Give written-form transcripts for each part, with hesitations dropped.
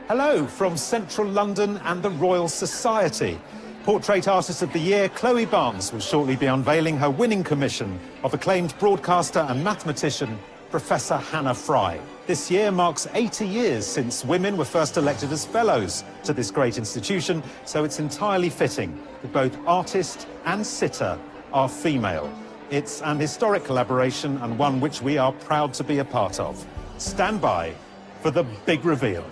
Hello from central London and the Royal Society. Portrait Artist of the Year, Chloe Barnes, will shortly be unveiling her winning commission of acclaimed broadcaster and mathematician, Professor Hannah Fry. This year marks 80 years since women were first elected as fellows to this great institution, so it's entirely fitting that both artist and sitter are female. It's an historic collaboration and one which we are proud to be a part of. Stand by for the big reveal.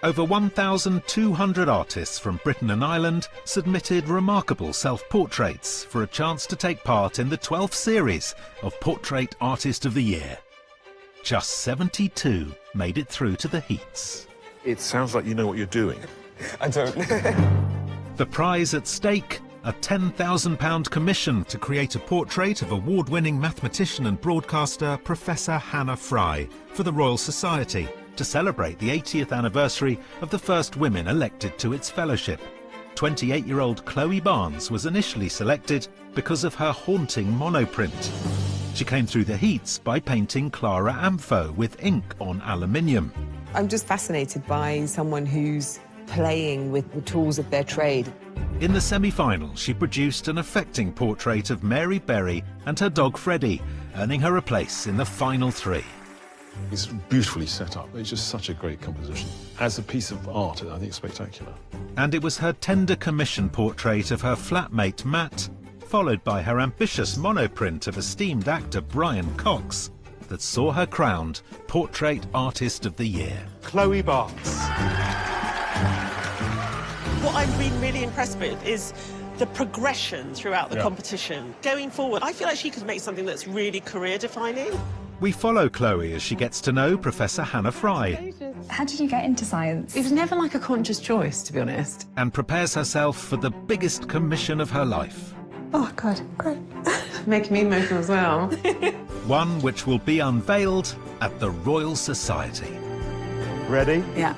Over 1,200 artists from Britain and Ireland submitted remarkable self-portraits for a chance to take part in the 12th series of Portrait Artist of the Year. Just 72 made it through to the heats. It sounds like you know what you're doing. I don't. The prize at stake, a £10,000 commission to create a portrait of award-winning mathematician and broadcaster Professor Hannah Fry for the Royal Society, to celebrate the 80th anniversary of the first women elected to its fellowship. 28-year-old Chloe Barnes was initially selected because of her haunting monoprint. She came through the heats by painting Clara Ampho with ink on aluminium. I'm just fascinated by someone who's playing with the tools of their trade. In the semi-final, she produced an affecting portrait of Mary Berry and her dog Freddie, earning her a place in the final three. It's beautifully set up. It's just such a great composition. As a piece of art, I think it's spectacular. And it was her tender commission portrait of her flatmate Matt, followed by her ambitious monoprint of esteemed actor Brian Cox, that saw her crowned Portrait Artist of the Year. Chloe Barnes. What I've been really impressed with is the progression throughout the competition. Going forward, I feel like she could make something that's really career-defining. We follow Chloe as she gets to know Professor Hannah Fry. How did you get into science? It was never like a conscious choice, to be honest. And prepares herself for the biggest commission of her life. Oh, God, great. Making me emotional as well. One which will be unveiled at the Royal Society. Ready? Yeah.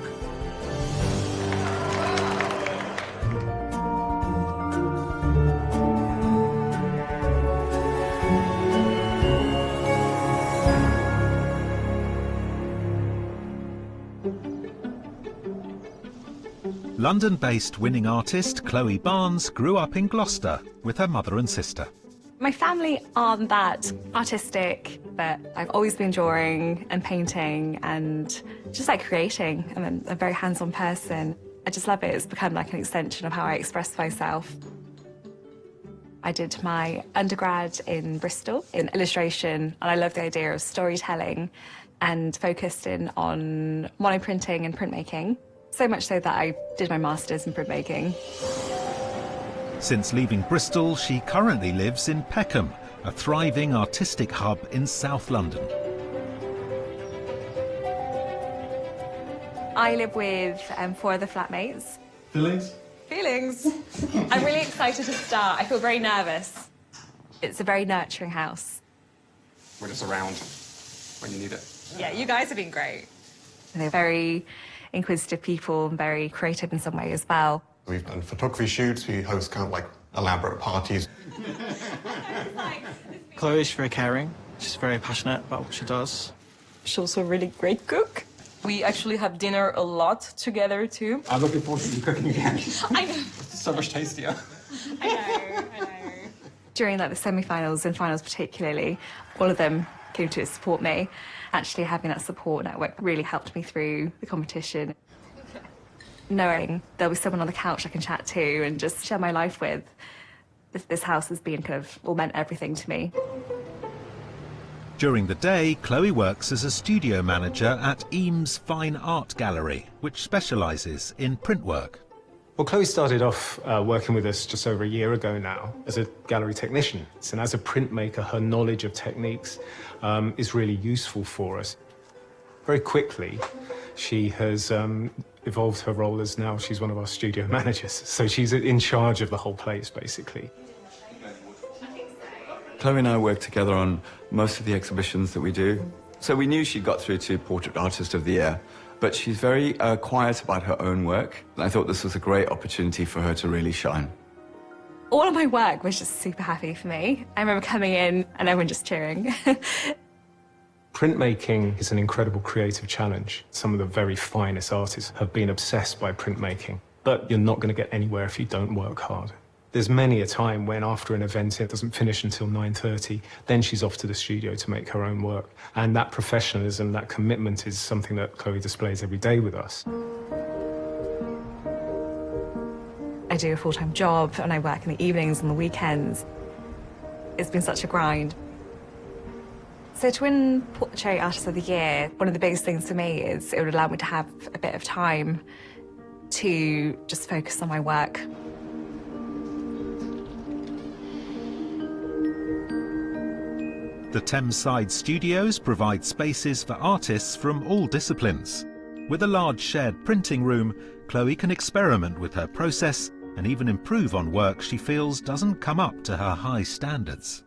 London-based winning artist Chloe Barnes grew up in Gloucester with her mother and sister. My family aren't that artistic, but I've always been drawing and painting and just like creating. I'm a very hands-on person. I just love it. It's become like an extension of how I express myself. I did my undergrad in Bristol in illustration, and I love the idea of storytelling and focused in on monoprinting and printmaking. So much so that I did my master's in printmaking. Since leaving Bristol, she currently lives in Peckham, a thriving artistic hub in South London. I live with 4 other flatmates. Feelings? Feelings? I'm really excited to start. I feel very nervous. It's a very nurturing house. We're just around when you need it. Yeah, you guys have been great. They're very inquisitive people and very creative in some way as well. We've done photography shoots, we host kind of like elaborate parties. Chloe's very caring. She's very passionate about what she does. She's also a really great cook. We actually have dinner a lot together too. I'm looking forward to you cooking again. I know. It's so much tastier. I know. During like the semi-finals and finals particularly, all of them came to support me. Actually having that support network really helped me through the competition. Knowing there'll be someone on the couch I can chat to and just share my life with. This house has been kind of all meant everything to me. During the day, Chloe works as a studio manager at Eames Fine Art Gallery, which specialises in print work. Well, Chloe started off working with us just over a year ago now as a gallery technician. And as a printmaker, her knowledge of techniques is really useful for us. Very quickly, she has evolved her role as now she's one of our studio managers. So she's in charge of the whole place, basically. Chloe and I work together on most of the exhibitions that we do. So we knew she got through to Portrait Artist of the Year, but she's very quiet about her own work. I thought this was a great opportunity for her to really shine. All of my work was just super happy for me. I remember coming in and everyone just cheering. Printmaking is an incredible creative challenge. Some of the very finest artists have been obsessed by printmaking, but you're not going to get anywhere if you don't work hard. There's many a time when after an event it doesn't finish until 9:30, then she's off to the studio to make her own work. And that professionalism, that commitment is something that Chloe displays every day with us. I do a full-time job and I work in the evenings and the weekends. It's been such a grind. So to win Portrait Artist of the Year, one of the biggest things for me is it would allow me to have a bit of time to just focus on my work. The Thameside Studios provide spaces for artists from all disciplines. With a large shared printing room, Chloe can experiment with her process and even improve on work she feels doesn't come up to her high standards.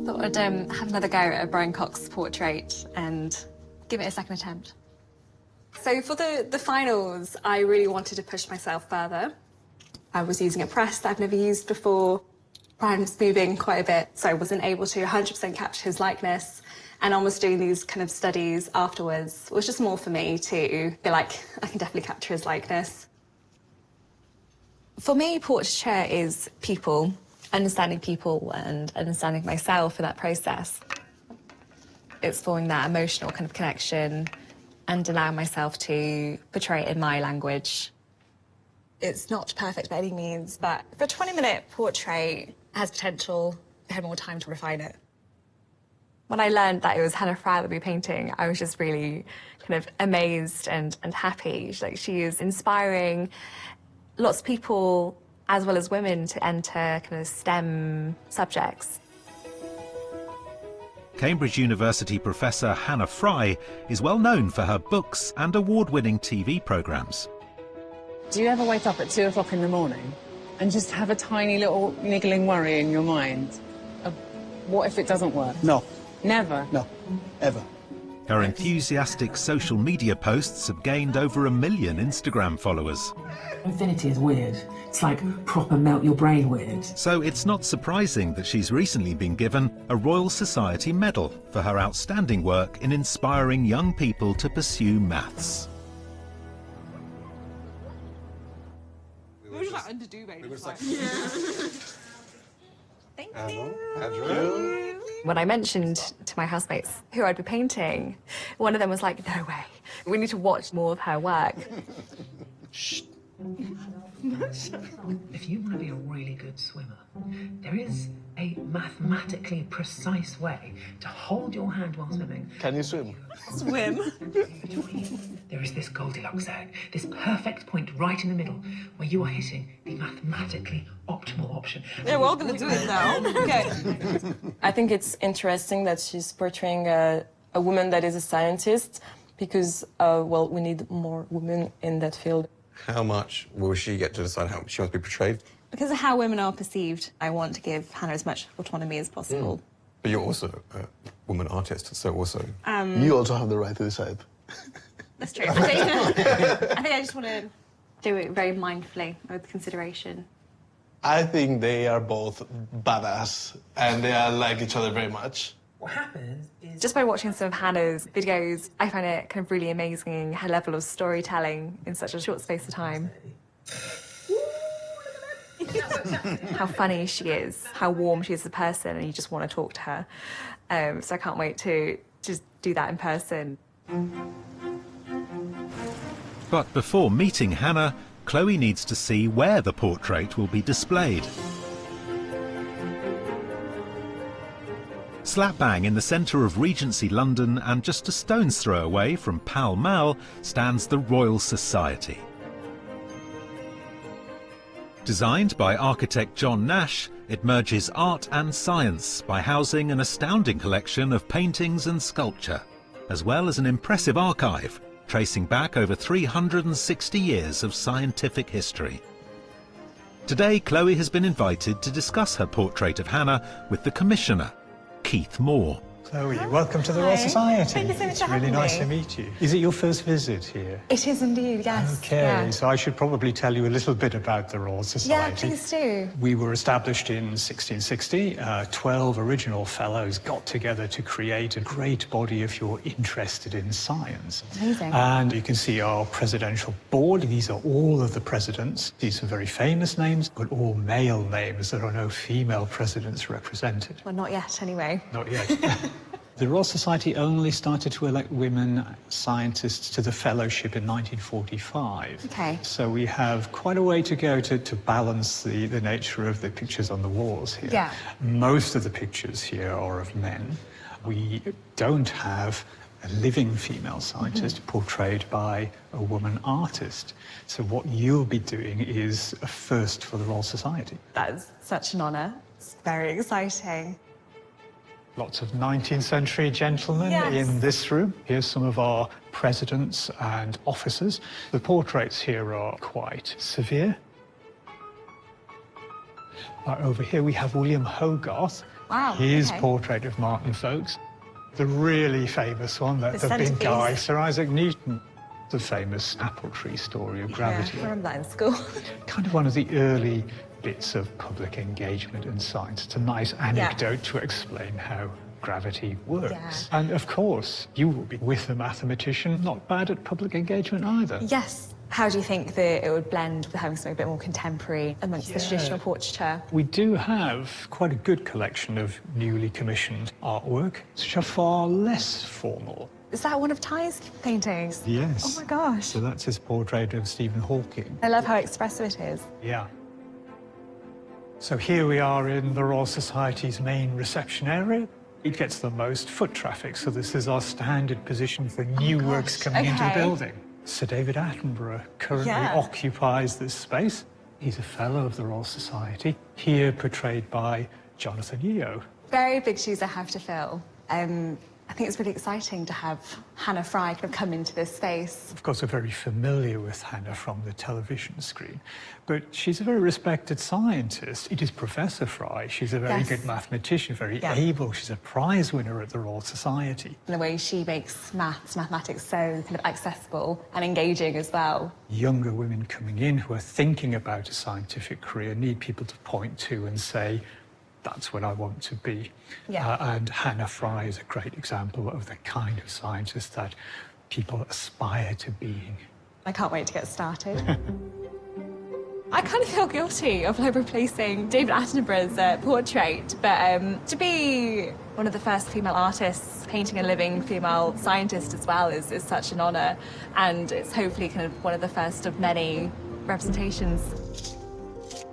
Thought I'd have another go at a Brian Cox portrait and give it a second attempt. So for the finals, I really wanted to push myself further. I was using a press that I've never used before. Brian was moving quite a bit, so I wasn't able to 100% capture his likeness. And almost doing these kind of studies afterwards was just more for me to be like, I can definitely capture his likeness. For me, portraiture is people, understanding people and understanding myself in that process. It's forming that emotional kind of connection and allowing myself to portray it in my language. It's not perfect by any means, but for a 20-minute portrait, it has potential. I had more time to refine it. When I learned that it was Hannah Fry that would be painting, I was just really kind of amazed and happy. She is inspiring lots of people, as well as women, to enter kind of STEM subjects. Cambridge University professor Hannah Fry is well known for her books and award-winning TV programmes. Do you ever wake up at 2 o'clock in the morning and just have a tiny little niggling worry in your mind of what if it doesn't work? No. Never? No, ever. Her enthusiastic social media posts have gained over 1 million Instagram followers. Infinity is weird. It's like proper melt your brain weird. So it's not surprising that she's recently been given a Royal Society medal for her outstanding work in inspiring young people to pursue maths. We were just like underdo, baby. Thank you. When I mentioned to my housemates who I'd be painting, one of them was like, no way, we need to watch more of her work. Shh. If you want to be a really good swimmer, there is a mathematically precise way to hold your hand while swimming. Can you swim? Swim? There is this Goldilocks zone, this perfect point right in the middle, where you are hitting the mathematically optimal option. Yeah, we're all going to do it now. Okay. I think it's interesting that she's portraying a woman that is a scientist because, well, we need more women in that field. How much will she get to decide how she wants to be portrayed? Because of how women are perceived, I want to give Hannah as much autonomy as possible. But you're also a woman artist, so also... You also have the right to decide. That's true. I think I just want to do it very mindfully, with consideration. I think they are both badass, and they are like each other very much. What happens is... Just by watching some of Hannah's videos, I find it kind of really amazing, her level of storytelling in such a short space of time. How funny she is, how warm she is as a person, and you just want to talk to her. So I can't wait to just do that in person. But before meeting Hannah, Chloe needs to see where the portrait will be displayed. Slap bang in the centre of Regency London and just a stone's throw away from Pall Mall stands the Royal Society. Designed by architect John Nash, it merges art and science by housing an astounding collection of paintings and sculpture, as well as an impressive archive tracing back over 360 years of scientific history. Today, Chloe has been invited to discuss her portrait of Hannah with the commissioner, Keith Moore. Chloe, welcome to the Royal Society. Thank you so much It's for really having nice me. to meet you. Is it your first visit here? It is indeed, yes. Okay, Yeah. so I should probably tell you a little bit about the Royal Society. Yeah, please do. We were established in 1660. 12 original fellows got together to create a great body if you're interested in science. Amazing. And you can see our presidential board. These are all of the presidents. These are very famous names, but all male names. There are no female presidents represented. Well, not yet, anyway. Not yet. The Royal Society only started to elect women scientists to the fellowship in 1945. Okay. So we have quite a way to go to balance the nature of the pictures on the walls here. Yeah. Most of the pictures here are of men. We don't have a living female scientist portrayed by a woman artist. So what you'll be doing is a first for the Royal Society. That is such an honour. It's very exciting. Lots of 19th century gentlemen Yes. in this room. Here's some of our presidents and officers. The portraits here are quite severe. Over here we have William Hogarth. Wow, His okay. portrait of Martin Folkes. The really famous one, the big centrepiece. guy, Sir Isaac Newton. The famous apple tree story of gravity. Yeah, I remember that in school. Kind of one of the early bits of public engagement in science. It's a nice anecdote to explain how gravity works. Yeah. And of course, you will be with a mathematician, not bad at public engagement either. Yes. How do you think that it would blend with having something a bit more contemporary amongst the traditional portraiture? We do have quite a good collection of newly commissioned artwork, which are far less formal. Is that one of Ty's paintings? Yes. Oh my gosh. So that's his portrait of Stephen Hawking. I love how expressive it is. Yeah. So here we are in the Royal Society's main reception area. It gets the most foot traffic, so this is our standard position for new works coming into the okay. building. Sir David Attenborough currently occupies this space. He's a fellow of the Royal Society, here portrayed by Jonathan Yeo. Very big shoes I have to fill. I think it's really exciting to have Hannah Fry kind of come into this space. Of course, we're very familiar with Hannah from the television screen, but she's a very respected scientist. It is Professor Fry. She's a very good mathematician, very able. She's a prize winner at the Royal Society. And the way she makes mathematics so kind of accessible and engaging as well. Younger women coming in who are thinking about a scientific career need people to point to and say, that's what I want to be. Yeah. And Hannah Fry is a great example of the kind of scientist that people aspire to being. I can't wait to get started. I kind of feel guilty of like replacing David Attenborough's portrait, but to be one of the first female artists painting a living female scientist as well is such an honour, and it's hopefully kind of one of the first of many representations.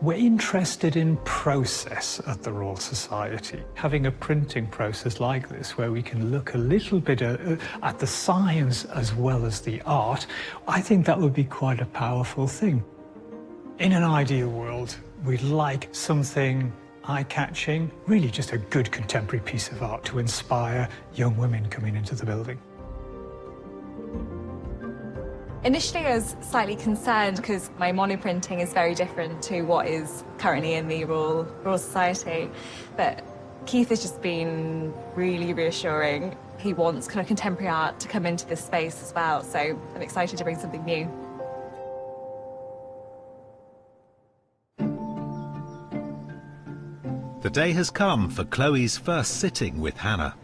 We're interested in process at the Royal Society. Having a printing process like this, where we can look a little bit at the science as well as the art, I think that would be quite a powerful thing. In an ideal world, we'd like something eye-catching, really just a good contemporary piece of art to inspire young women coming into the building. Initially, I was slightly concerned because my monoprinting is very different to what is currently in the Royal Society. But Keith has just been really reassuring. He wants kind of contemporary art to come into this space as well, so I'm excited to bring something new. The day has come for Chloe's first sitting with Hannah.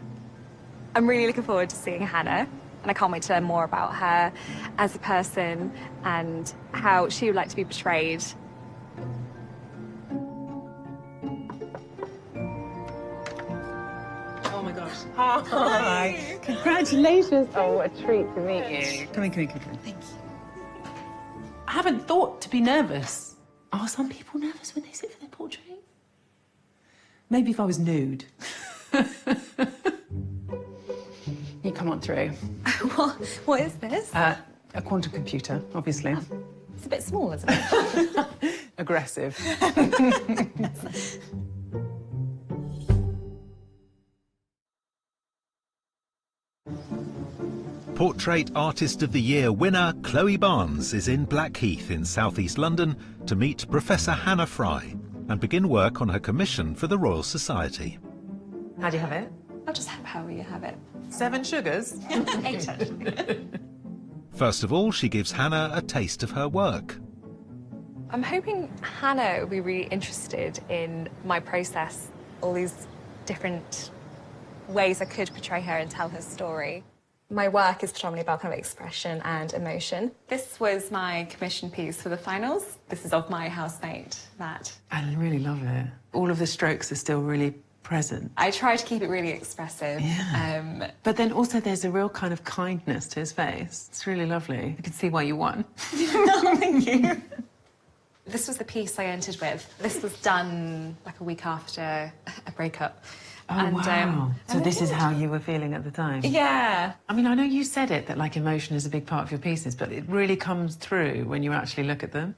I'm really looking forward to seeing Hannah, and I can't wait to learn more about her as a person and how she would like to be portrayed. Oh my gosh. Hi. Congratulations. Oh, what a treat to meet you. Come in. Thank you. I haven't thought to be nervous. Are some people nervous when they sit for their portrait? Maybe if I was nude. You come on through. What is this? A quantum computer, obviously. It's a bit small, isn't it? Aggressive. Portrait Artist of the Year winner Chloe Barnes is in Blackheath in southeast London to meet Professor Hannah Fry and begin work on her commission for the Royal Society. How do you have it? Oh, just have however you have it. 7 sugars? 8, actually. First of all, she gives Hannah a taste of her work. I'm hoping Hannah will be really interested in my process, all these different ways I could portray her and tell her story. My work is predominantly about kind of expression and emotion. This was my commission piece for the finals. This is of my housemate, Matt. I really love it. All of the strokes are still really present. I try to keep it really expressive. Yeah. But then also there's a real kind of kindness to his face. It's really lovely. I can see why you won. Thank you. This was the piece I entered with. This was done like a week after a breakup. Oh, wow. So this is how you were feeling at the time? Yeah. I mean, I know you said it, that, like, emotion is a big part of your pieces, but it really comes through when you actually look at them.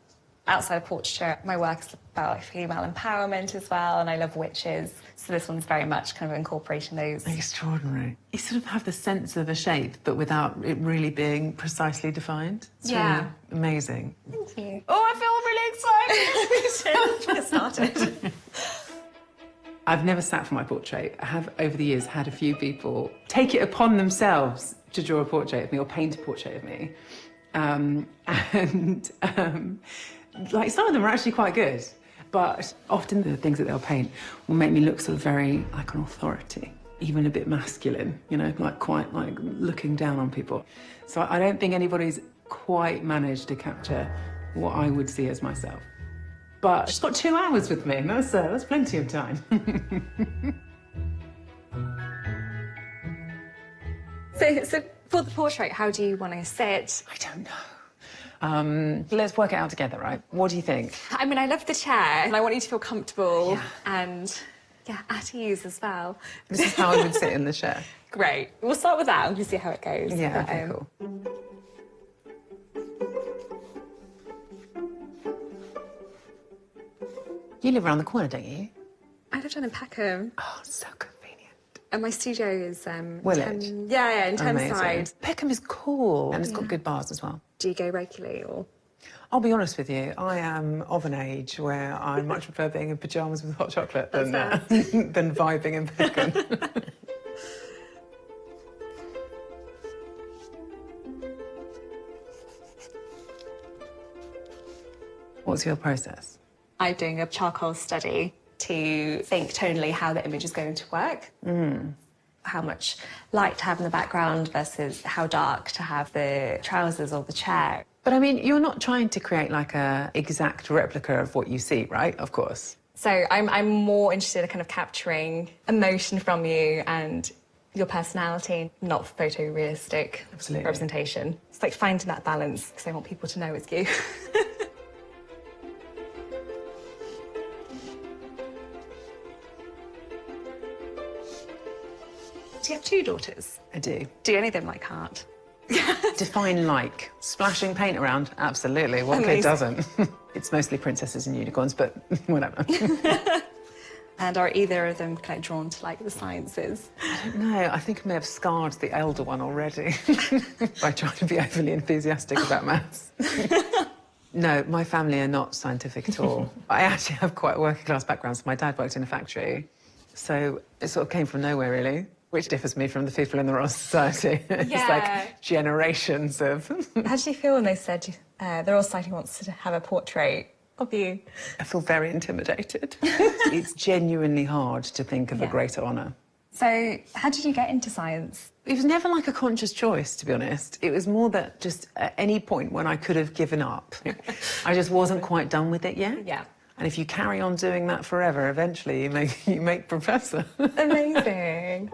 Outside of portraiture, my work is about like, female empowerment as well, and I love witches. So this one's very much kind of incorporating those. Extraordinary. You sort of have the sense of a shape, but without it really being precisely defined. It's really amazing. Thank you. Oh, I feel really excited. Get started. I've never sat for my portrait. I have, over the years, had a few people take it upon themselves to draw a portrait of me or paint a portrait of me. Like, some of them are actually quite good, but often the things that they'll paint will make me look sort of very like an authority, even a bit masculine, you know, like quite like looking down on people. So I don't think anybody's quite managed to capture what I would see as myself. But she's got 2 hours with me, and that's plenty of time. So for the portrait, how do you want to sit? I don't know. Let's work it out together, right? What do you think? I mean, I love the chair, and I want you to feel comfortable and, at ease as well. This is how I would sit in the chair. Great. We'll start with that and we'll see how it goes. Yeah, okay, cool. You live around the corner, don't you? I live down in Peckham. Oh, so convenient. And my studio is... Willett? in Thameside. Peckham is cool, and it's got good bars as well. Do you go regularly, or...? I'll be honest with you, I am of an age where I much prefer being in pyjamas with hot chocolate than vibing in Peckham. What's your process? I'm doing a charcoal study to think tonally how the image is going to work. How much light to have in the background versus how dark to have the trousers or the chair. But I mean, you're not trying to create like a exact replica of what you see, right? Of course. So I'm more interested in kind of capturing emotion from you and your personality, not photorealistic representation. It's like finding that balance because I want people to know it's you. Do you have 2 daughters? I do. Do any of them like art? Define like. Splashing paint around? Absolutely. What kid doesn't? It's mostly princesses and unicorns, but whatever. And are either of them kind of drawn to like the sciences? I don't know. I think I may have scarred the elder one already by trying to be overly enthusiastic about maths. No, my family are not scientific at all. I actually have quite a working class background, so my dad worked in a factory. So it sort of came from nowhere, really. Which differs me from the people in the Royal Society. It's like generations of... How did you feel when they said the Royal Society wants to have a portrait of you? I feel very intimidated. It's genuinely hard to think of a greater honour. So how did you get into science? It was never like a conscious choice, to be honest. It was more that just at any point when I could have given up, I just wasn't quite done with it yet. Yeah. And if you carry on doing that forever, eventually you make professor. Amazing.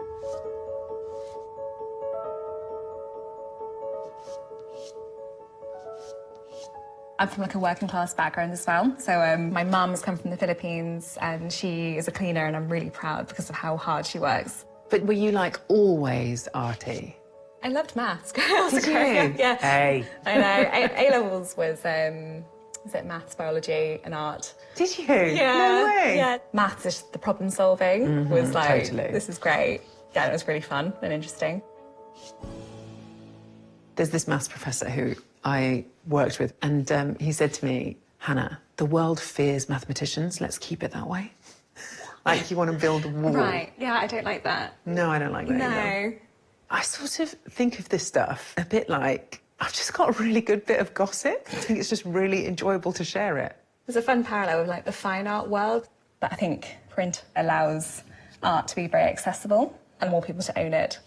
I'm from like a working class background as well. So my mum's come from the Philippines and she is a cleaner and I'm really proud because of how hard she works. But were you like always arty? I loved maths. Did you? Yeah. Hey. I know. A-levels was it maths, biology and art. Did you? Yeah. No way. Yeah. Maths is the problem solving was like, totally. This is great. Yeah, it was really fun and interesting. There's this maths professor who I worked with, and he said to me, Hannah, the world fears mathematicians. Let's keep it that way. Like you want to build a wall. Right, yeah, I don't like that. No, I don't like that No. either. I sort of think of this stuff a bit like, I've just got a really good bit of gossip. I think it's just really enjoyable to share it. There's a fun parallel with like the fine art world, but I think print allows art to be very accessible and more people to own it.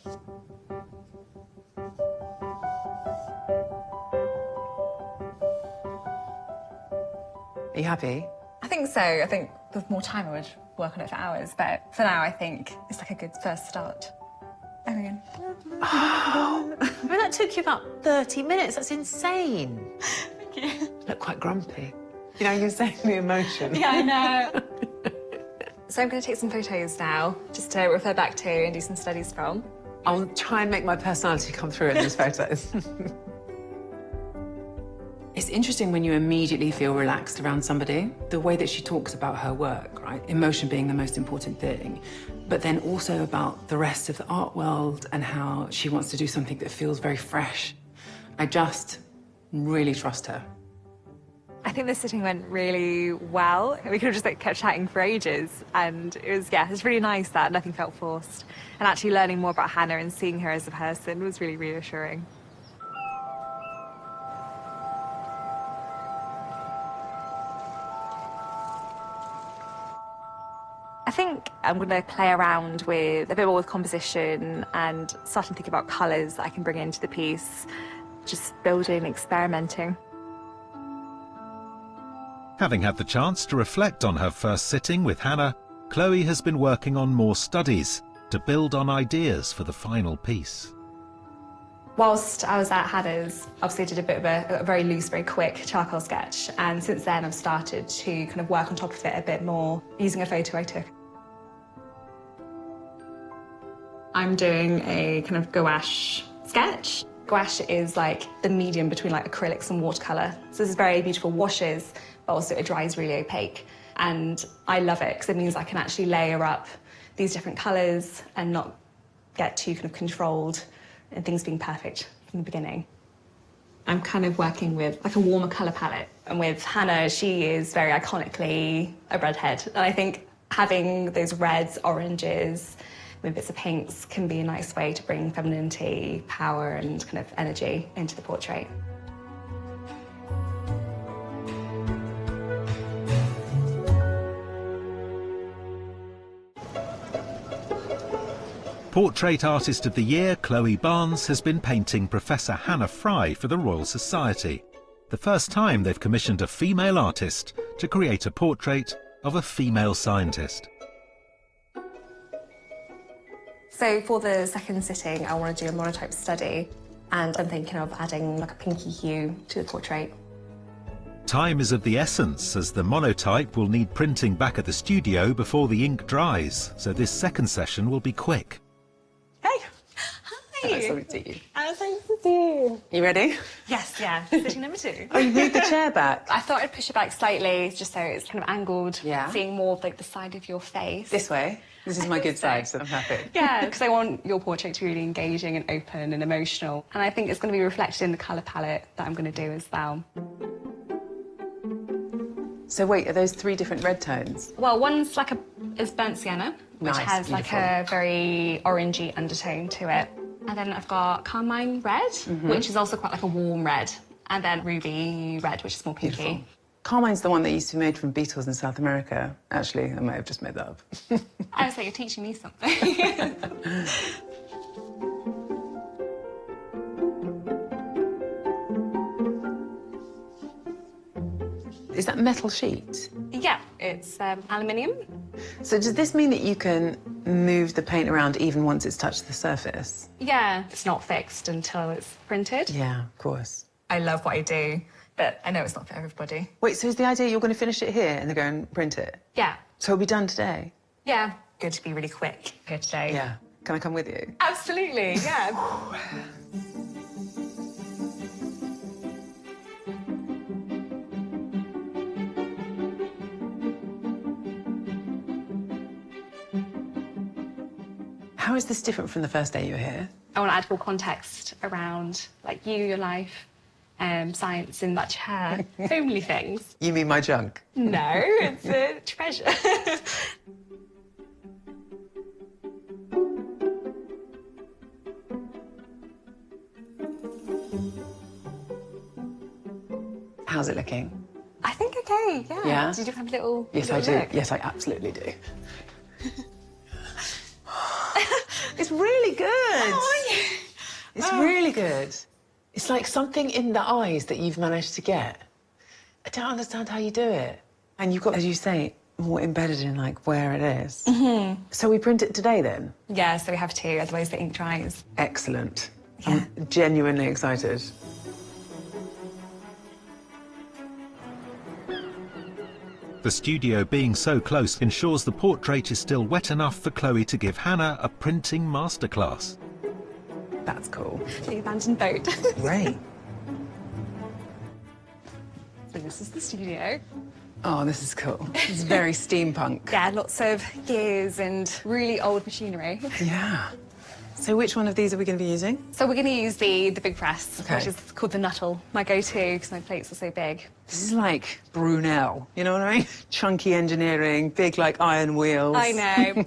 Are you happy? I think so. I think with more time I would work on it for hours, but for now I think it's like a good first start. Everyone. I mean, that took you about 30 minutes. That's insane. Thank you. You look quite grumpy. You know, you're saying the emotion. Yeah, I know. So I'm going to take some photos now, just to refer back to and do some studies from. I'll try and make my personality come through in these photos. It's interesting when you immediately feel relaxed around somebody. The way that she talks about her work, right? Emotion being the most important thing, but then also about the rest of the art world and how she wants to do something that feels very fresh. I just really trust her. I think the sitting went really well. We could have just like kept chatting for ages, and it was really nice that nothing felt forced. And actually learning more about Hannah and seeing her as a person was really reassuring. I think I'm going to play around with a bit more with composition and starting to think about colours that I can bring into the piece, just building, experimenting. Having had the chance to reflect on her first sitting with Hannah, Chloe has been working on more studies to build on ideas for the final piece. Whilst I was at Hannah's, obviously I did a bit of a very loose, very quick charcoal sketch, and since then I've started to kind of work on top of it a bit more using a photo I took. I'm doing a kind of gouache sketch. Gouache is like the medium between like acrylics and watercolour. So this is very beautiful washes, but also it dries really opaque. And I love it because it means I can actually layer up these different colours and not get too kind of controlled and things being perfect from the beginning. I'm kind of working with like a warmer colour palette. And with Hannah, she is very iconically a redhead. And I think having those reds, oranges, with bits of pinks can be a nice way to bring femininity, power and kind of energy into the portrait. Portrait Artist of the Year, Chloe Barnes, has been painting Professor Hannah Fry for the Royal Society. The first time they've commissioned a female artist to create a portrait of a female scientist. So for the second sitting, I want to do a monotype study, and I'm thinking of adding like a pinky hue to the portrait. Time is of the essence, as the monotype will need printing back at the studio before the ink dries, so this second session will be quick. Hey! Hi! Nice to see you. Nice to see you. You ready? Yes, yeah. Sitting number 2. Oh, you moved the chair back? I thought I'd push it back slightly, just so it's kind of angled, yeah. Seeing more of like the side of your face. This way? This is my good side, so I'm happy. Yeah, because I want your portrait to be really engaging and open and emotional. And I think it's going to be reflected in the colour palette that I'm going to do as well. So wait, are those 3 different red tones? Well, one's like is burnt sienna, which Nice, has beautiful. like a very orangey undertone to it. And then I've got carmine red, which is also quite like a warm red. And then ruby red, which is more pinky. Beautiful. Carmine's the one that used to be made from beetles in South America. Actually, I might have just made that up. I was like, you're teaching me something. Is that metal sheet? Yeah, it's aluminium. So does this mean that you can move the paint around even once it's touched the surface? Yeah, it's not fixed until it's printed. Yeah, of course. I love what I do, but I know it's not for everybody. Wait, so is the idea you're going to finish it here and then go and print it? Yeah. So it'll be done today? Yeah. Good to be really quick here today. Yeah. Can I come with you? Absolutely, yeah. How is this different from the first day you were here? I want to add more context around, like, you, your life, science in that chair, homely things. You mean my junk? No, it's a treasure. How's it looking? I think okay, yeah. Yeah? Did you have a little Yes, I little do. look? Yes, I absolutely do. It's really good. Oh, yeah. It's really good. It's like something in the eyes that you've managed to get. I don't understand how you do it. And you've got, as you say, more embedded in like where it is. Mm-hmm. So we print it today then? Yeah, so we have to, otherwise the ink dries. Excellent. Yeah. I'm genuinely excited. The studio being so close ensures the portrait is still wet enough for Chloe to give Hannah a printing masterclass. That's cool. The abandoned boat. Great. So this is the studio. Oh, this is cool. It's very steampunk. Yeah, lots of gears and really old machinery. Yeah. So which one of these are we going to be using? So we're going to use the big press, Okay. which is called the Nuttall, my go-to because my plates are so big. This is like Brunel, you know what I mean? Chunky engineering, big like iron wheels. I know.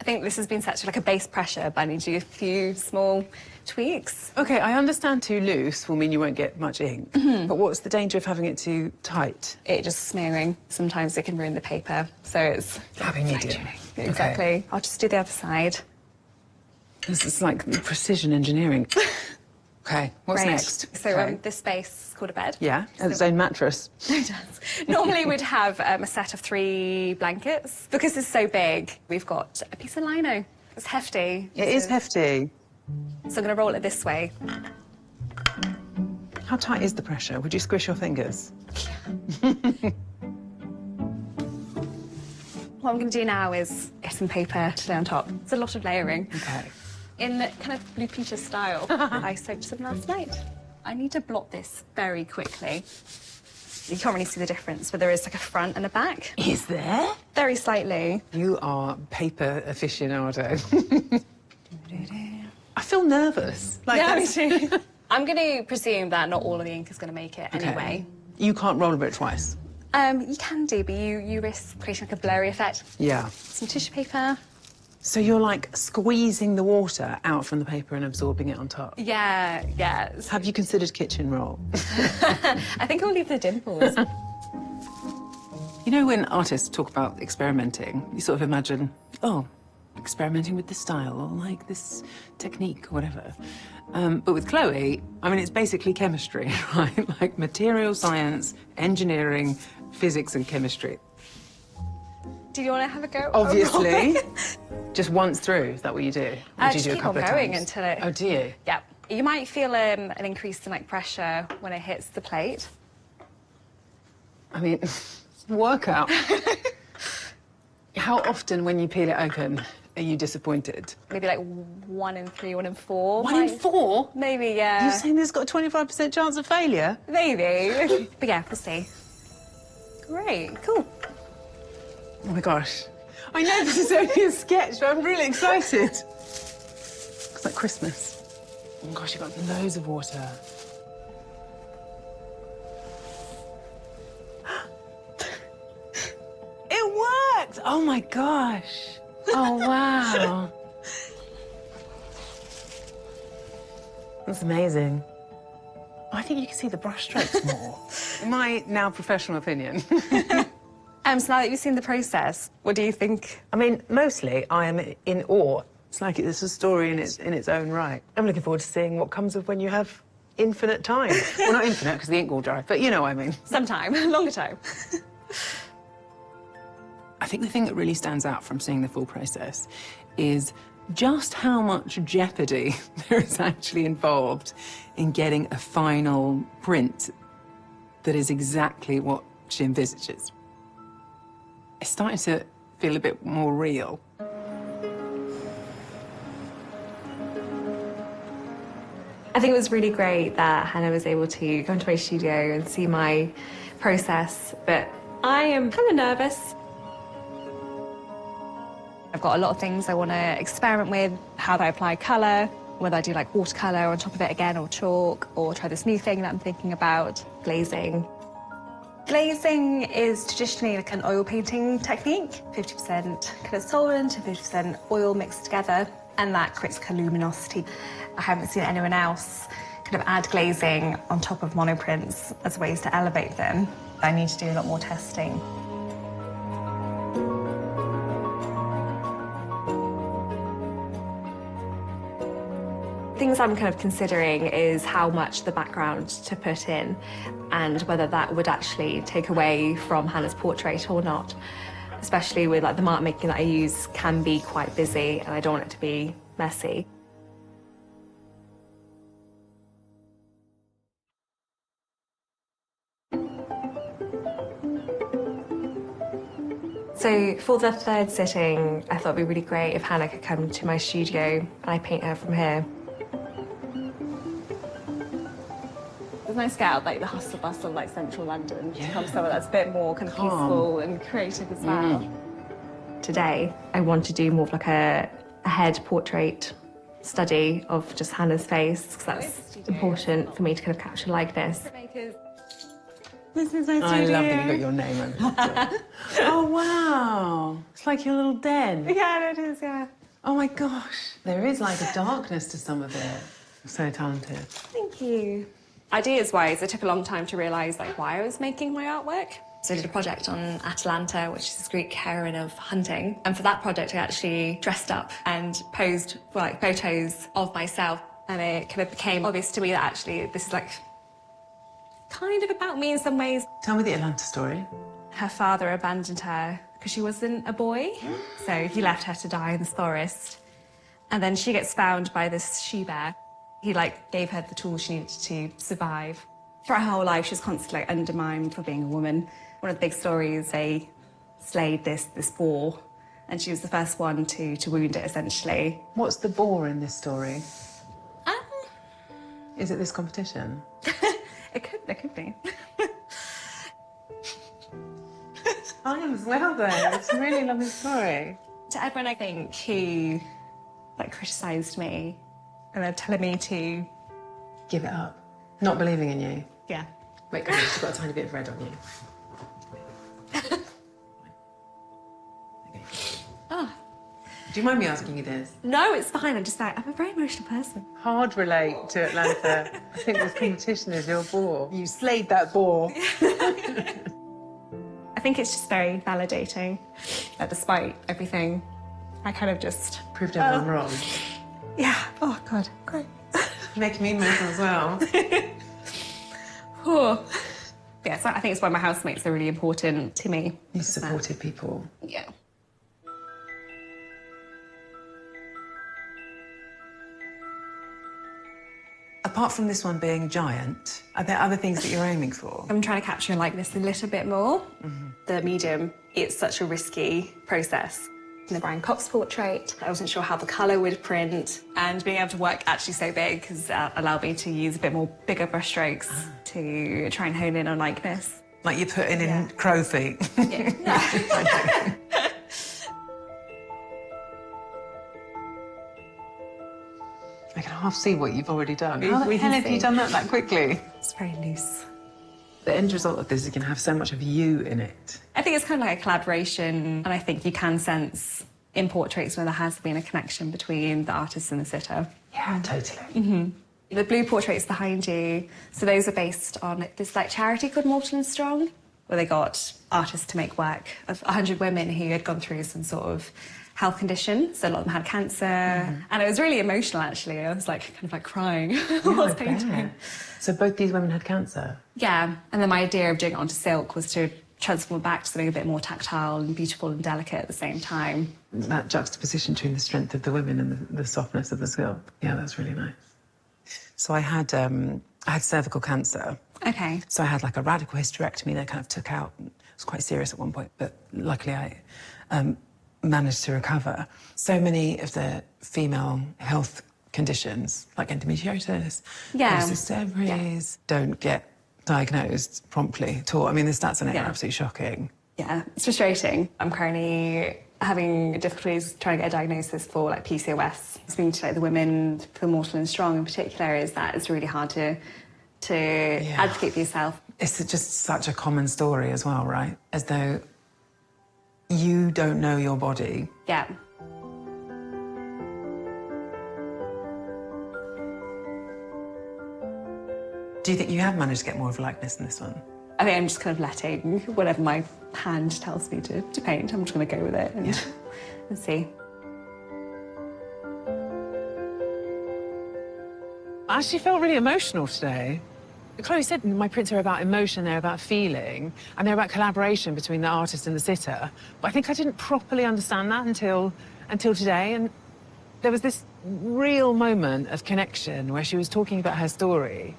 I think this has been set to like a base pressure, but I need to do a few small tweaks. Okay, I understand too loose will mean you won't get much ink, but what's the danger of having it too tight? It just smearing. Sometimes it can ruin the paper, so it's... Happy medium. Exactly. Okay. I'll just do the other side. This is like precision engineering. Okay, what's Great. next? So Okay. this space is called a bed. Yeah, and its own mattress. It does. Normally we'd have a set of 3 blankets. Because it's so big, we've got a piece of lino. It's hefty. It is hefty. So I'm going to roll it this way. How tight is the pressure? Would you squish your fingers? What I'm going to do now is get some paper to lay on top. It's a lot of layering. Okay. In kind of Blue Peter style, I soaked some last night. I need to blot this very quickly. You can't really see the difference, but there is like a front and a back. Is there? Very slightly. You are paper aficionado. I feel nervous. Like Yeah, me that's- too. I'm going to presume that not all of the ink is going to make it Okay. anyway. You can't roll over it twice. You can do, but you risk creating like a blurry effect. Yeah. Some tissue paper. So you're like squeezing the water out from the paper and absorbing it on top. Yeah. Have you considered kitchen roll? I think I'll leave the dimples. You know, when artists talk about experimenting, you sort of imagine, oh, experimenting with this style or like this technique or whatever. But with Chloe, I mean, it's basically chemistry, right? Like material science, engineering, physics and chemistry. Do you want to have a go? Obviously. Just once through, is that what you do? Or do you Just do a keep on couple of going times? until it... Oh, do you? Yeah. You might feel an increase in like pressure when it hits the plate. I mean, workout. How often when you peel it open are you disappointed? Maybe like 1 in 3, 1 in 4. 1 in 4? Maybe, yeah. You're saying there's got a 25% chance of failure? Maybe. But yeah, we'll see. Great, cool. Oh my gosh. I know this is only a sketch, but I'm really excited. It's like Christmas. Oh my gosh, you've got loads of water. It worked! Oh my gosh. Oh, wow. That's amazing. I think you can see the brushstrokes more. In my now professional opinion. So now that you've seen the process, what do you think? I mean, mostly I am in awe. It's like it's a story in its own right. I'm looking forward to seeing what comes of when you have infinite time. Well, not infinite, because the ink will dry, but you know what I mean. Some time, longer time. I think the thing that really stands out from seeing the full process is just how much jeopardy there is actually involved in getting a final print that is exactly what she envisages. It's starting to feel a bit more real. I think it was really great that Hannah was able to go into my studio and see my process, but I am kind of nervous. I've got a lot of things I want to experiment with, how do I apply colour, whether I do like watercolour on top of it again or chalk, or try this new thing that I'm thinking about, glazing. Glazing is traditionally like an oil painting technique, 50% kind of solvent and 50% oil mixed together, and that creates like a luminosity. I haven't seen anyone else kind of add glazing on top of monoprints as ways to elevate them. I need to do a lot more testing. Things I'm kind of considering is how much the background to put in and whether that would actually take away from Hannah's portrait or not. Especially with like the mark making that I use can be quite busy and I don't want it to be messy. So for the third sitting, I thought it'd be really great if Hannah could come to my studio and I paint her from here. It's nice to get out like the hustle bustle of like central London to come somewhere that's a bit more kind of peaceful and creative as well. Today, I want to do more of like a head portrait study of just Hannah's face because that's important for me to kind of capture likeness. This is my studio. I love that you got your name on it. Oh, wow. It's like your little den. Yeah, it is, yeah. Oh, my gosh. There is like a darkness to some of it. So talented. Thank you. Ideas-wise, it took a long time to realise like why I was making my artwork. So I did a project on Atalanta, which is this Greek heroine of hunting. And for that project, I actually dressed up and posed for like photos of myself. And it kind of became obvious to me that actually this is like kind of about me in some ways. Tell me the Atalanta story. Her father abandoned her because she wasn't a boy. So he left her to die in the forest. And then she gets found by this she-bear. He like gave her the tools she needed to survive. For her whole life, she was constantly like, undermined for being a woman. One of the big stories, they slayed this boar, and she was the first one to wound it, essentially. What's the boar in this story? Is it this competition? It could be. I am as well, though. It's a really lovely story. To everyone, I think, who like criticised me and they're telling me to give it up, not believing in you. Yeah. Wait, come on, you've got a tiny bit of red on you. Oh. Do you mind me asking you this? No, it's fine. I'm just like, I'm a very emotional person. Hard relate to Atlanta. I think this competition is your boar. You slayed that boar. I think it's just very validating that despite everything, I kind of just... proved everyone wrong. Yeah. Oh, God. Great. Making me emotional as well. Oh. Yeah, so I think it's why my housemates are really important to me. You supported people. Yeah. Apart from this one being giant, are there other things that you're aiming for? I'm trying to capture a likeness a little bit more. The medium, it's such a risky process. The Brian Cox portrait, I wasn't sure how the colour would print, and being able to work actually so big has allowed me to use a bit more bigger brushstrokes to try and hone in on likeness. Like you're putting in crow feet. Yeah. I can half see what you've already done. We How the hell can have you see. done that quickly? It's very loose. The end result of this is going to have so much of you in it. I think it's kind of like a collaboration, and I think you can sense in portraits where there has been a connection between the artist and the sitter. Yeah, totally. The blue portraits behind you, so those are based on this like charity called Mortal and Strong, where they got artists to make work of 100 women who had gone through some sort of health condition. So a lot of them had cancer, and it was really emotional actually. I was like kind of like crying while I was painting. So both these women had cancer? Yeah, and then my idea of doing it onto silk was to transform it back to something a bit more tactile and beautiful and delicate at the same time. That juxtaposition between the strength of the women and the softness of the silk. Yeah, that's really nice. So I had cervical cancer. Okay. So I had like a radical hysterectomy that kind of took out. It was quite serious at one point, but luckily I managed to recover. So many of the female health conditions, like endometriosis, polycystic ovaries, don't get diagnosed promptly at all. I mean, the stats on it are absolutely shocking. Yeah, it's frustrating. I'm currently having difficulties trying to get a diagnosis for like PCOS. Speaking to like the women for Mortal and Strong in particular is that it's really hard to advocate for yourself. It's just such a common story as well, right? As though you don't know your body. Yeah. Do you think you have managed to get more of a likeness in this one? I think I'm just kind of letting whatever my hand tells me to paint. I'm just going to go with it and, and see. I actually felt really emotional today. Chloe said my prints are about emotion, they're about feeling, and they're about collaboration between the artist and the sitter. But I think I didn't properly understand that until today. And there was this real moment of connection where she was talking about her story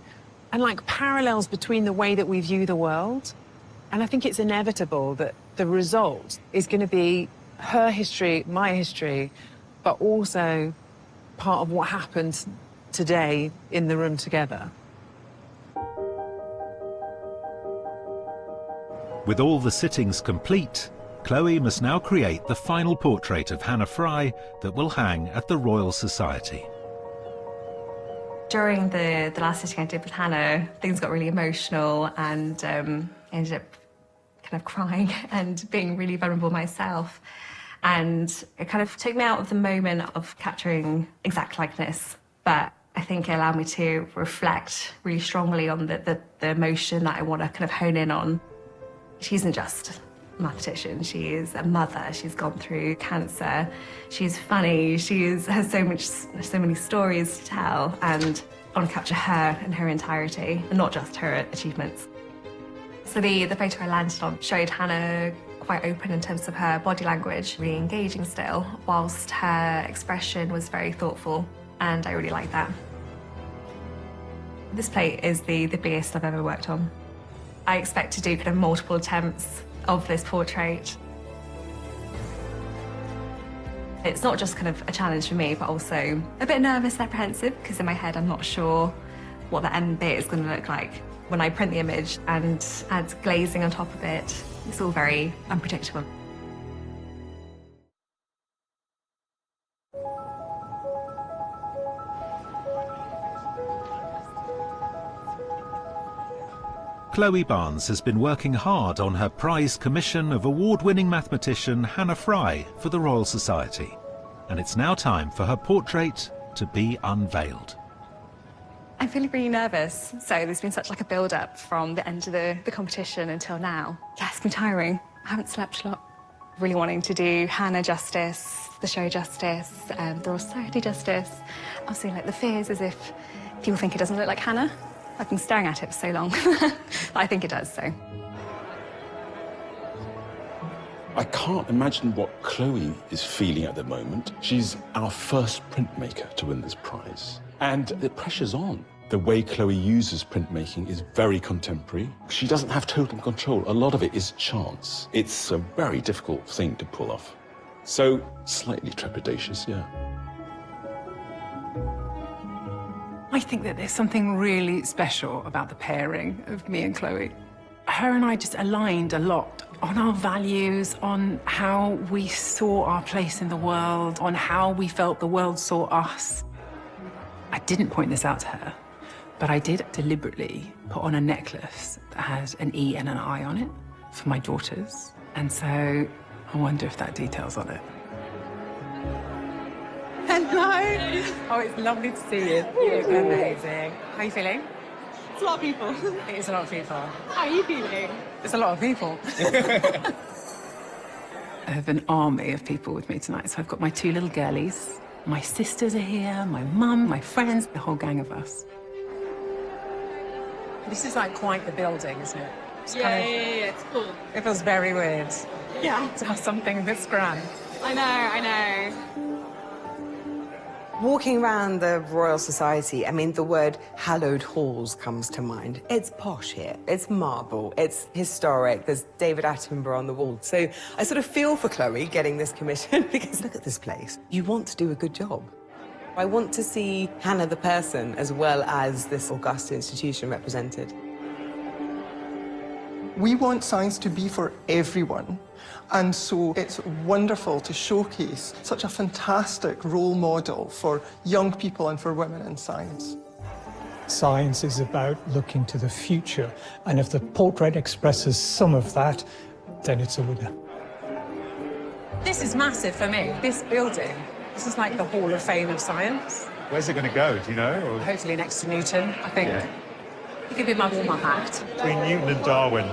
and like parallels between the way that we view the world. And I think it's inevitable that the result is going to be her history, my history, but also part of what happened today in the room together. With all the sittings complete, Chloe must now create the final portrait of Hannah Fry that will hang at the Royal Society. During the last sitting I did with Hannah, things got really emotional and ended up kind of crying and being really vulnerable myself. And it kind of took me out of the moment of capturing exact likeness, but I think it allowed me to reflect really strongly on the emotion that I want to kind of hone in on. She isn't just a mathematician, she is a mother, she's gone through cancer, she's funny, has so many stories to tell, and I want to capture her in her entirety, and not just her achievements. So the photo I landed on showed Hannah quite open in terms of her body language, really engaging still, whilst her expression was very thoughtful, and I really like that. This plate is the biggest I've ever worked on. I expect to do kind of multiple attempts of this portrait. It's not just kind of a challenge for me, but also a bit nervous and apprehensive, because in my head I'm not sure what the end bit is going to look like. When I print the image and add glazing on top of it, it's all very unpredictable. Chloe Barnes has been working hard on her prize commission of award-winning mathematician Hannah Fry for the Royal Society. And it's now time for her portrait to be unveiled. I'm feeling really nervous. So there's been such like a build-up from the end of the competition until now. Yeah, it's been tiring. I haven't slept a lot. Really wanting to do Hannah justice, the show justice, the Royal Society justice. Obviously, like the fears as if people think it doesn't look like Hannah. I've been staring at it for so long. But I think it does, so. I can't imagine what Chloe is feeling at the moment. She's our first printmaker to win this prize. And the pressure's on. The way Chloe uses printmaking is very contemporary. She doesn't have total control. A lot of it is chance. It's a very difficult thing to pull off. So, slightly trepidatious, yeah. I think that there's something really special about the pairing of me and Chloe. Her and I just aligned a lot on our values, on how we saw our place in the world, on how we felt the world saw us. I didn't point this out to her, but I did deliberately put on a necklace that has an E and an I on it for my daughters. And so I wonder if that detail's on it. Hello. Oh, it's lovely to see you. You look amazing. How are you feeling? It's a lot of people. It is a lot of people. How are you feeling? It's a lot of people. I have an army of people with me tonight. So I've got my two little girlies. My sisters are here, my mum, my friends, the whole gang of us. This is like quite the building, isn't it? Yeah, it's cool. It feels very weird. Yeah. To have something this grand. I know. Walking around the Royal Society, I mean, the word hallowed halls comes to mind. It's posh here, it's marble, it's historic, there's David Attenborough on the wall. So I sort of feel for Chloe getting this commission because look at this place. You want to do a good job. I want to see Hannah the person as well as this august institution represented. We want science to be for everyone. And so it's wonderful to showcase such a fantastic role model for young people and for women in science. Science is about looking to the future, and if the portrait expresses some of that, then it's a winner. This is massive for me, this building. This is like the Hall of Fame of Science. Where's it going to go, do you know? Or... Hopefully next to Newton, I think. Yeah. You could be my warm-up act. Between Newton and Darwin.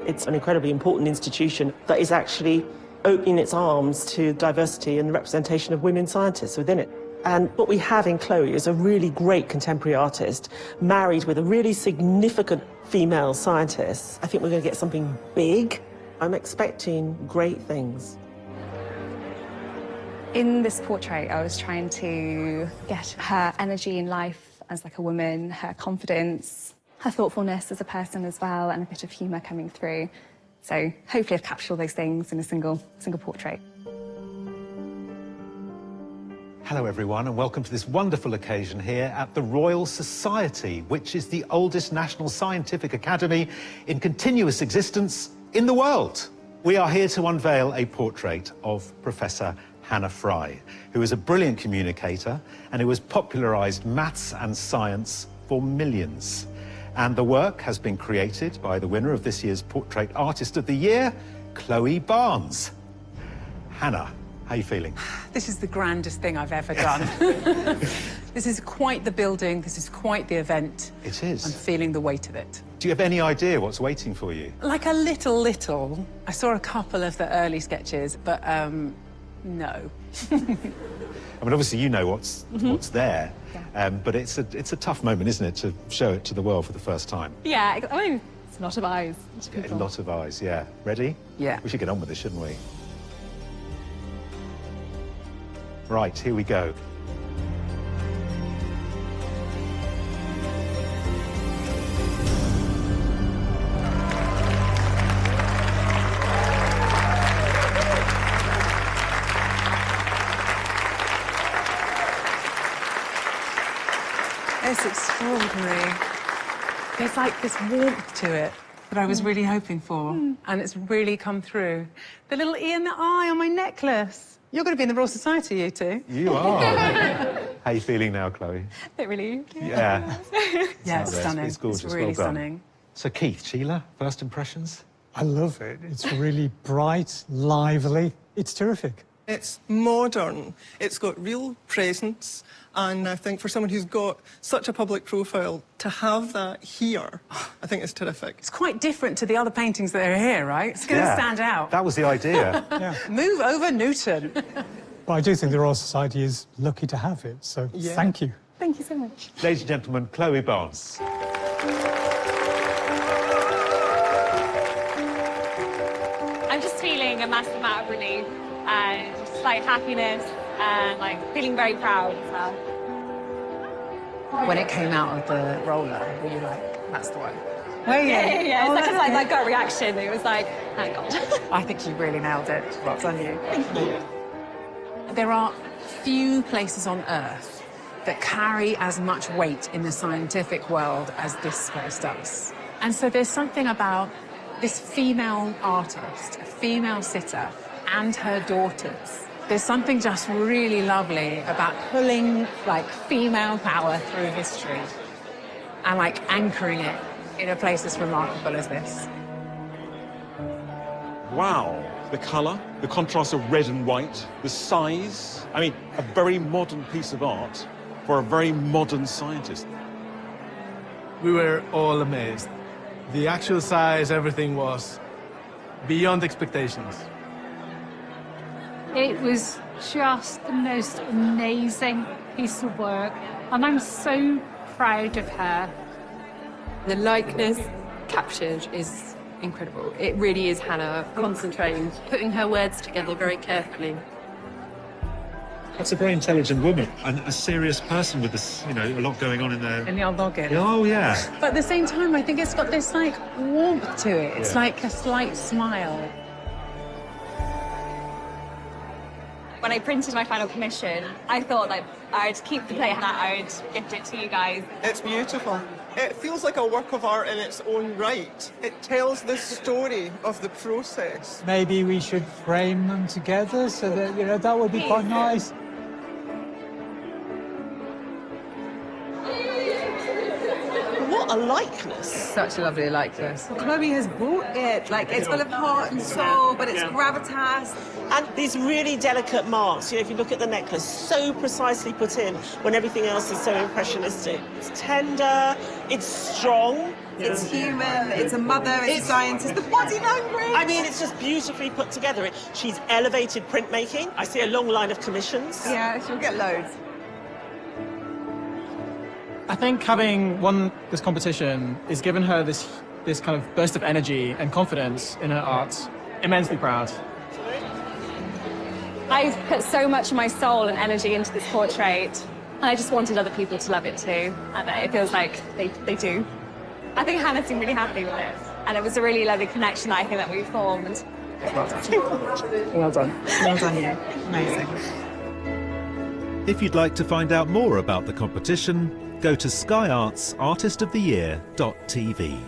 It's an incredibly important institution that is actually opening its arms to diversity and the representation of women scientists within it. And what we have in Chloe is a really great contemporary artist married with a really significant female scientist. I think we're going to get something big. I'm expecting great things. In this portrait, I was trying to get her energy in life as like a woman, her confidence, her thoughtfulness as a person as well, and a bit of humour coming through. So hopefully I've captured all those things in a single portrait. Hello everyone and welcome to this wonderful occasion here at the Royal Society, which is the oldest national scientific academy in continuous existence in the world. We are here to unveil a portrait of Professor Hannah Fry, who is a brilliant communicator and who has popularised maths and science for millions. And the work has been created by the winner of this year's Portrait Artist of the Year, Chloe Barnes. Hannah, how are you feeling? This is the grandest thing I've ever done. This is quite the building. This is quite the event. It is. I'm feeling the weight of it. Do you have any idea what's waiting for you? Like a little. I saw a couple of the early sketches, but no. I mean, obviously you know what's there, but it's a tough moment, isn't it, to show it to the world for the first time? Yeah, I mean, it's a lot of eyes. A lot of eyes, yeah. Ready? Yeah. We should get on with this, shouldn't we? Right, here we go. It's extraordinary. There's like this warmth to it that I was really hoping for, and it's really come through. The little E and the I on my necklace. You're going to be in the Royal Society, you two. You are. How are you feeling now, Chloe? A bit relieved. Yeah. Yeah, it's stunning. It's gorgeous. It's really well done. stunning. So, Keith, Sheila, first impressions? I love it. It's really bright, lively. It's terrific. It's modern, it's got real presence, and I think for someone who's got such a public profile, to have that here, I think is terrific. It's quite different to the other paintings that are here, right? It's going to stand out. That was the idea. Move over Newton. But I do think the Royal Society is lucky to have it, so thank you. Thank you so much. Ladies and gentlemen, Chloe Barnes. I'm just feeling a massive amount of relief and just like happiness and like feeling very proud as well. When it came out of the roller, were you like, that's the one? Yeah. It's like a gut reaction. It was like, thank God. I think you really nailed it. Well done, you. There are few places on Earth that carry as much weight in the scientific world as this place does. And so there's something about this female artist, a female sitter, and her daughters. There's something just really lovely about pulling, like, female power through history and, like, anchoring it in a place as remarkable as this. Wow. The colour, the contrast of red and white, the size. I mean, a very modern piece of art for a very modern scientist. We were all amazed. The actual size, everything was beyond expectations. It was just the most amazing piece of work, and I'm so proud of her. The likeness captured is incredible. It really is Hannah concentrating, putting her words together very carefully. That's a very intelligent woman and a serious person with this, you know, a lot going on in there. In the old noggin. Oh, yeah. But at the same time, I think it's got this, like, warmth to it. It's like a slight smile. When I printed my final commission, I thought that I'd keep the play and that I would gift it to you guys. It's beautiful. It feels like a work of art in its own right. It tells the story of the process. Maybe we should frame them together so that, you know, that would be quite nice. What a likeness. Such a lovely likeness. Chloe has brought it. Like, it's full of heart and soul, but it's gravitas. And these really delicate marks, you know, if you look at the necklace, so precisely put in when everything else is so impressionistic. It's tender, it's strong. It's human, it's a mother, it's a scientist, the body language. I mean, it's just beautifully put together. She's elevated printmaking. I see a long line of commissions. Yeah, she'll get loads. I think having won this competition has given her this kind of burst of energy and confidence in her art. Immensely proud. I've put so much of my soul and energy into this portrait, and I just wanted other people to love it too. And it feels like they do. I think Hannah seemed really happy with it, and it was a really lovely connection that I think that we formed. Well done. Well done. Well done, you. Amazing. If you'd like to find out more about the competition, go to skyartsartistoftheyear.tv.